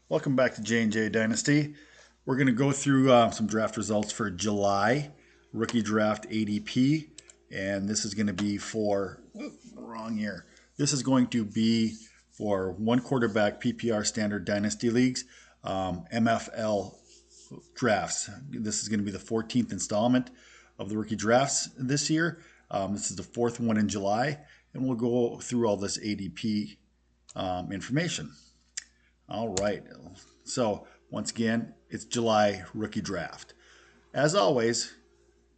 Welcome back to J&J Dynasty. We're going to go through some draft results for July, rookie draft ADP, and this is going to be for, wrong year. This is going to be for one quarterback PPR standard dynasty leagues, MFL drafts. This is going to be the 14th installment of the rookie drafts this year. This is the fourth one in July, and we'll go through all this ADP information. All right. So once again, it's July rookie draft. As always,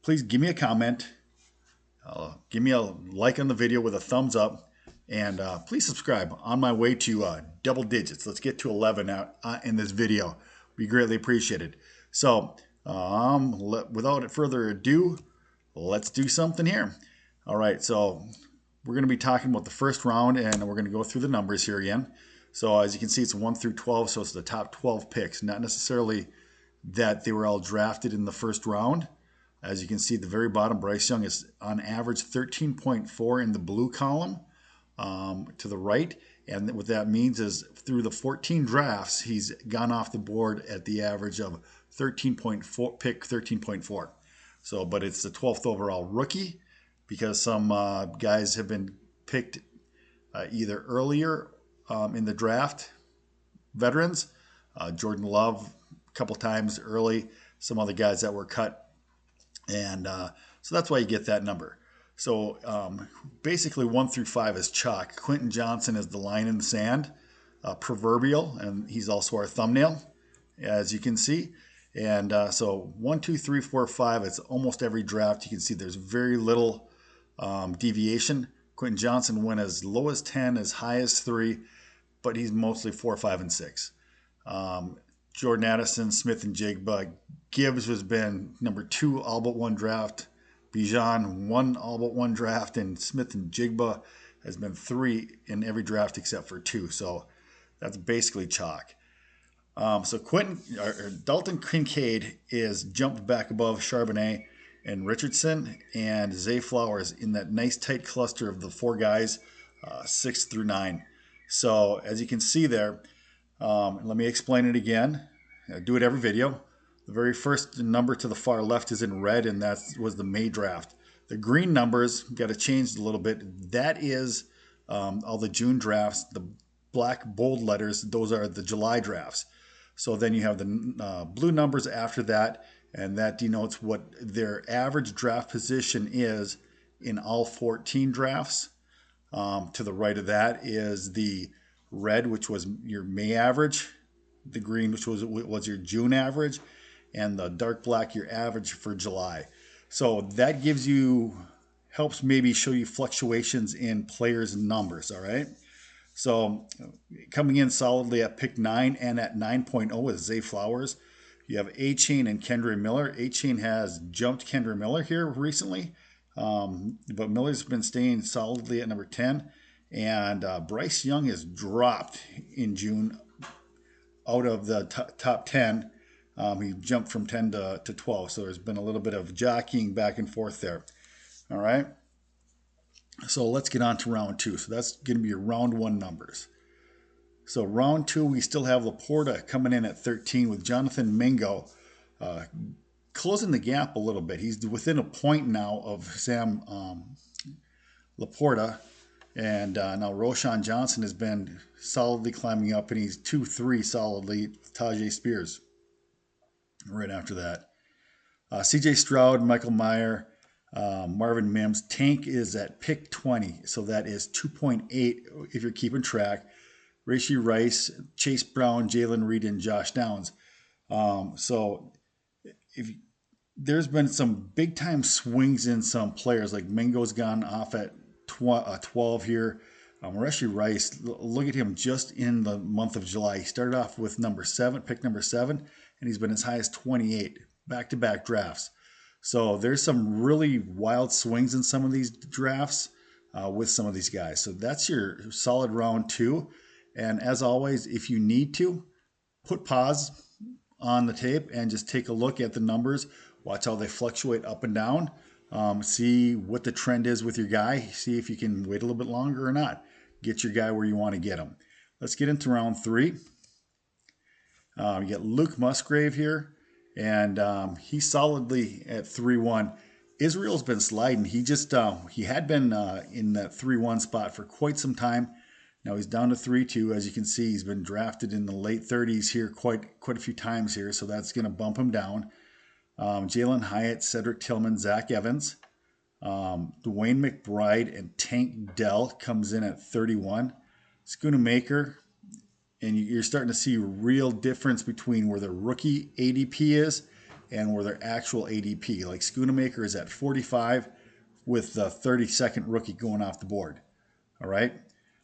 please give me a comment. Give me a like on the video with a thumbs up. And please subscribe on my way to double digits. Let's get to 11 out in this video. Be greatly appreciated. So without further ado, let's do something here. All right. So we're going to be talking about the first round, and we're going to go through the numbers here again. So as you can see, it's 1 through 12, so it's the top 12 picks. Not necessarily that they were all drafted in the first round. As you can see, at the very bottom, Bryce Young is on average 13.4 in the blue column to the right. And what that means is through the 14 drafts, he's gone off the board at the average of 13.4, pick 13.4. So, but it's the 12th overall rookie because some guys have been picked either earlier in the draft, veterans, Jordan Love a couple times early, some other guys that were cut, and so that's why you get that number. So basically 1 through 5 is chalk. Quentin Johnson is the line in the sand, proverbial, and he's also our thumbnail, as you can see. And so 1, 2, 3, 4, 5, it's almost every draft. You can see there's very little deviation. Quentin Johnson went as low as 10, as high as 3, but he's mostly 4, 5, and 6. Jordan Addison, Smith, and Jigba. Gibbs has been number 2 all but one draft. Bijan 1 all but one draft, and Smith and Jigba has been 3 in every draft except for 2. So that's basically chalk. So Dalton Kincaid is jumped back above Charbonnet and Richardson and Zay Flowers in that nice tight cluster of the 4 guys, 6 through 9. So as you can see there, let me explain it again. I do it every video. The very first number to the far left is in red, and that was the May draft. The green numbers got to change a little bit. That is all the June drafts. The black bold letters, those are the July drafts. So then you have the blue numbers after that, and that denotes what their average draft position is in all 14 drafts. To the right of that is the red, which was your May average, the green, which was your June average, and the dark black, your average for July. So that helps maybe show you fluctuations in players' numbers, all right? So coming in solidly at pick 9 and at 9.0 is Zay Flowers. You have A-Chain and Kendra Miller. A-Chain has jumped Kendra Miller here recently. But Miller's been staying solidly at number 10. And Bryce Young is dropped in June out of the top 10. He jumped from 10 to 12. So there's been a little bit of jockeying back and forth there. All right. So let's get on to round 2. So that's going to be your round 1 numbers. So round 2, we still have Laporta coming in at 13 with Jonathan Mingo closing the gap a little bit. He's within a point now of Sam Laporta. And now Roshan Johnson has been solidly climbing up, and he's 2-3 solidly with Tajay Spears right after that. CJ Stroud, Michael Mayer, Marvin Mims. Tank is at pick 20, so that is 2.8 if you're keeping track. Rashee Rice, Chase Brown, Jalen Reed, and Josh Downs. So there's been some big time swings in some players, like Mingo's gone off at 12 here. Rashee Rice, look at him just in the month of July. He started off with pick number 7, and he's been as high as 28, back-to-back drafts. So there's some really wild swings in some of these drafts with some of these guys. So that's your solid round 2. And as always, if you need to, put pause on the tape and just take a look at the numbers. Watch how they fluctuate up and down. See what the trend is with your guy. See if you can wait a little bit longer or not. Get your guy where you want to get him. Let's get into round 3. You get Luke Musgrave here, and he's solidly at 3-1. Israel's been sliding. He had been in that 3-1 spot for quite some time. Now he's down to 3-2. As you can see, he's been drafted in the late 30s here quite a few times here, so that's going to bump him down. Jalen Hyatt, Cedric Tillman, Zach Evans, Dwayne McBride, and Tank Dell comes in at 31. Schoonamaker, and you're starting to see a real difference between where the rookie ADP is and where their actual ADP. Like Schoonamaker is at 45 with the 32nd rookie going off the board. All right.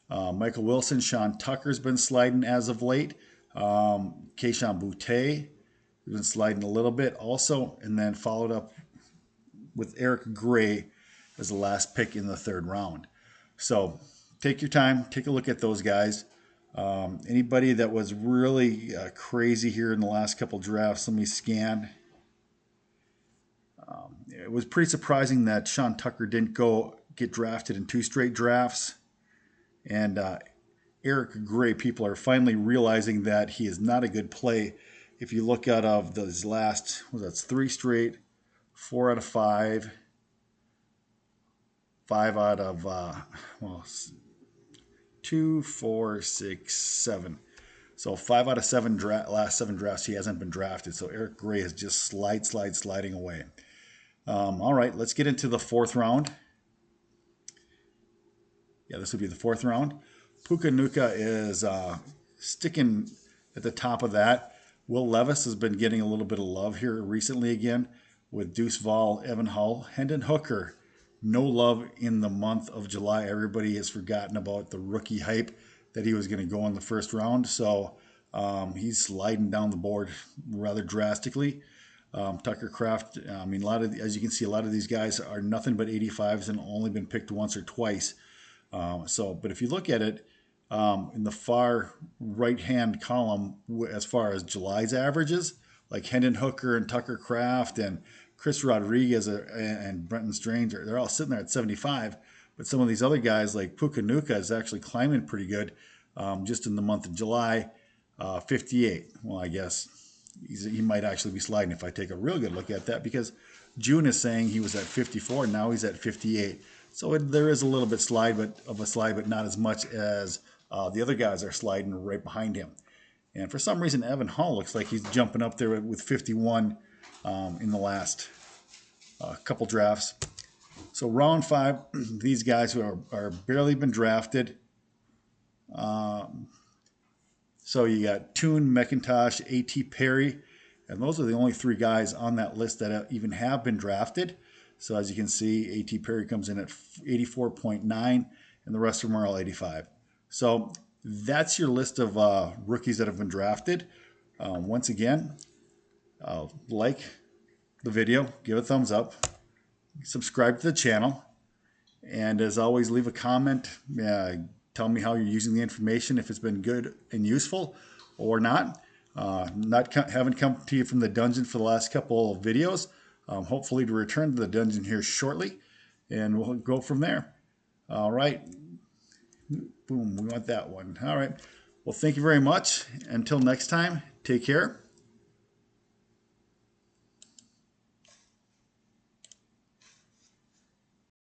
Michael Wilson, Sean Tucker's been sliding as of late. Keishawn Boutte has been sliding a little bit also, and then followed up with Eric Gray as the last pick in the 3rd round. So take your time, take a look at those guys. Anybody that was really crazy here in the last couple drafts, let me scan. It was pretty surprising that Sean Tucker didn't get drafted in 2 straight drafts. And Eric Gray, people are finally realizing that he is not a good play. If you look out of those last, that's 3 straight, 4 out of 5, 5 out of, 2, 4, 6, 7. So 5 out of 7 last 7 drafts he hasn't been drafted. So Eric Gray is just sliding away. All right, let's get into the 4th round. Yeah, this would be the 4th round. Puka Nacua is sticking at the top of that. Will Levis has been getting a little bit of love here recently again with Deuce Vaughn, Evan Hull, Hendon Hooker. No love in the month of July. Everybody has forgotten about the rookie hype that he was going to go in the 1st round. So he's sliding down the board rather drastically. Tucker Kraft, as you can see, a lot of these guys are nothing but 85s and only been picked once or twice. But if you look at it in the far right-hand column, as far as July's averages, like Hendon Hooker and Tucker Kraft and Chris Rodriguez and Brenton Strange, they're all sitting there at 75. But some of these other guys, like Puka Nacua, is actually climbing pretty good just in the month of July, 58. Well, I guess he might actually be sliding if I take a real good look at that, because June is saying he was at 54, and now he's at 58. So there is a little bit of a slide, but not as much as the other guys are sliding right behind him. And for some reason, Evan Hull looks like he's jumping up there with 51 in the last couple drafts. So round 5, these guys who are barely been drafted. So you got Toon, McIntosh, A.T. Perry, and those are the only 3 guys on that list that even have been drafted. So as you can see, A.T. Perry comes in at 84.9, and the rest of them are all 85. So that's your list of rookies that have been drafted. Once again, like the video, give a thumbs up, subscribe to the channel, and as always, leave a comment. Tell me how you're using the information, if it's been good and useful or not. Haven't come to you from the dungeon for the last couple of videos. Hopefully to return to the dungeon here shortly, and we'll go from there. All right. Boom, we want that one. All right. Well, thank you very much. Until next time, take care.